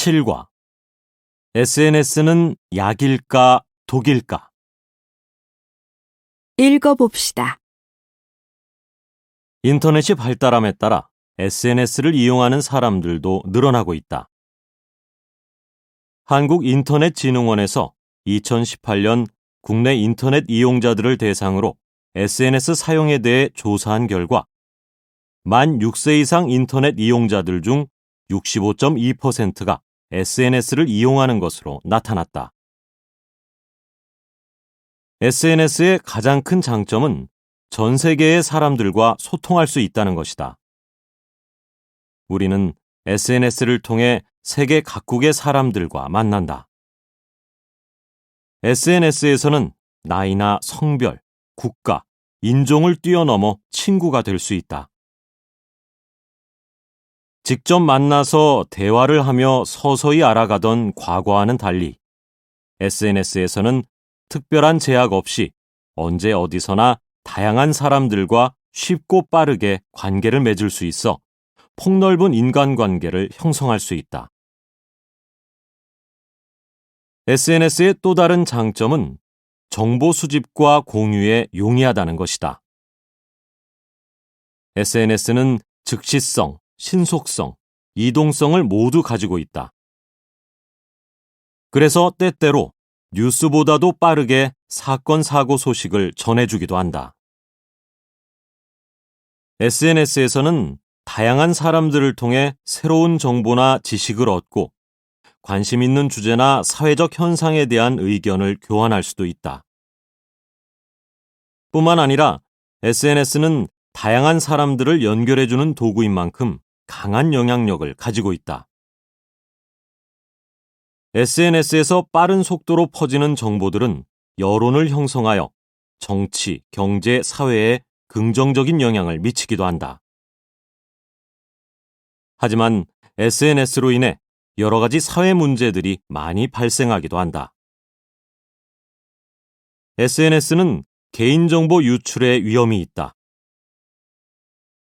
7과 SNS는 약일까 독일까? 읽어봅시다. 인터넷이 발달함에 따라 SNS를 이용하는 사람들도 늘어나고 있다. 한국인터넷진흥원에서 2018년 국내 인터넷 이용자들을 대상으로 SNS 사용에 대해 조사한 결과 만 6세 이상 인터넷 이용자들 중 65.2%가 SNS를 이용하는 것으로 나타났다. SNS의 가장 큰 장점은 전 세계의 사람들과 소통할 수 있다는 것이다. 우리는 SNS를 통해 세계 각국의 사람들과 만난다. SNS에서는 나이나 성별, 국가, 인종을 뛰어넘어 친구가 될 수 있다. 직접 만나서 대화를 하며 서서히 알아가던 과거와는 달리 SNS에서는 특별한 제약 없이 언제 어디서나 다양한 사람들과 쉽고 빠르게 관계를 맺을 수 있어 폭넓은 인간관계를 형성할 수 있다. SNS의 또 다른 장점은 정보 수집과 공유에 용이하다는 것이다. SNS는 즉시성, 신속성, 이동성을 모두 가지고 있다. 그래서 때때로 뉴스보다도 빠르게 사건, 사고 소식을 전해주기도 한다. SNS에서는 다양한 사람들을 통해 새로운 정보나 지식을 얻고 관심 있는 주제나 사회적 현상에 대한 의견을 교환할 수도 있다. 뿐만 아니라 SNS는 다양한 사람들을 연결해주는 도구인 만큼 강한 영향력을 가지고 있다. SNS에서 빠른 속도로 퍼지는 정보들은 여론을 형성하여 정치, 경제, 사회에 긍정적인 영향을 미치기도 한다. 하지만 SNS로 인해 여러 가지 사회 문제들이 많이 발생하기도 한다. SNS는 개인정보 유출의 위험이 있다.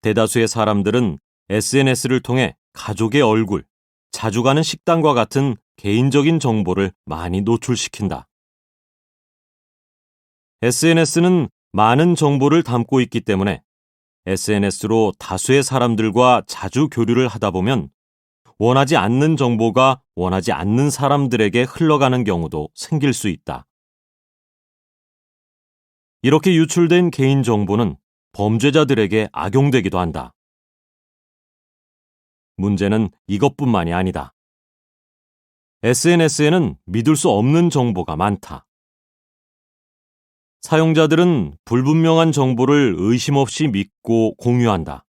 대다수의 사람들은 SNS를 통해 가족의 얼굴, 자주 가는 식당과 같은 개인적인 정보를 많이 노출시킨다. SNS는 많은 정보를 담고 있기 때문에 SNS로 다수의 사람들과 자주 교류를 하다 보면 원하지 않는 정보가 원하지 않는 사람들에게 흘러가는 경우도 생길 수 있다. 이렇게 유출된 개인정보는 범죄자들에게 악용되기도 한다. 문제는 이것뿐만이 아니다. SNS에는 믿을 수 없는 정보가 많다. 사용자들은 불분명한 정보를 의심 없이 믿고 공유한다.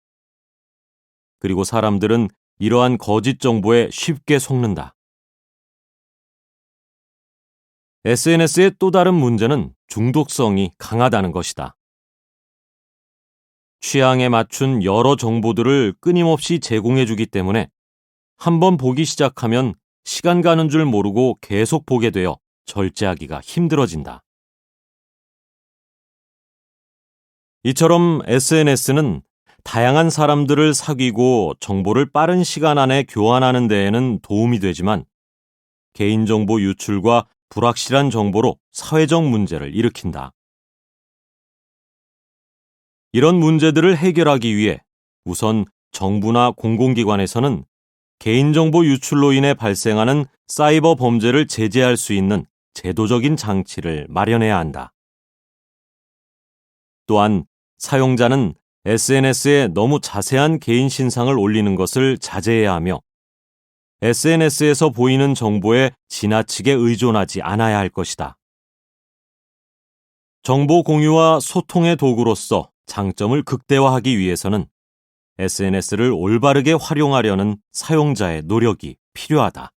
그리고 사람들은 이러한 거짓 정보에 쉽게 속는다. SNS의 또 다른 문제는 중독성이 강하다는 것이다. 취향에 맞춘 여러 정보들을 끊임없이 제공해주기 때문에 한번 보기 시작하면 시간 가는 줄 모르고 계속 보게 되어 절제하기가 힘들어진다. 이처럼 SNS는 다양한 사람들을 사귀고 정보를 빠른 시간 안에 교환하는 데에는 도움이 되지만 개인정보 유출과 불확실한 정보로 사회적 문제를 일으킨다. 이런 문제들을 해결하기 위해 우선 정부나 공공기관에서는 개인정보 유출로 인해 발생하는 사이버 범죄를 제재할 수 있는 제도적인 장치를 마련해야 한다. 또한 사용자는 SNS에 너무 자세한 개인 신상을 올리는 것을 자제해야 하며 SNS에서 보이는 정보에 지나치게 의존하지 않아야 할 것이다. 정보 공유와 소통의 도구로서 장점을 극대화하기 위해서는 SNS를 올바르게 활용하려는 사용자의 노력이 필요하다.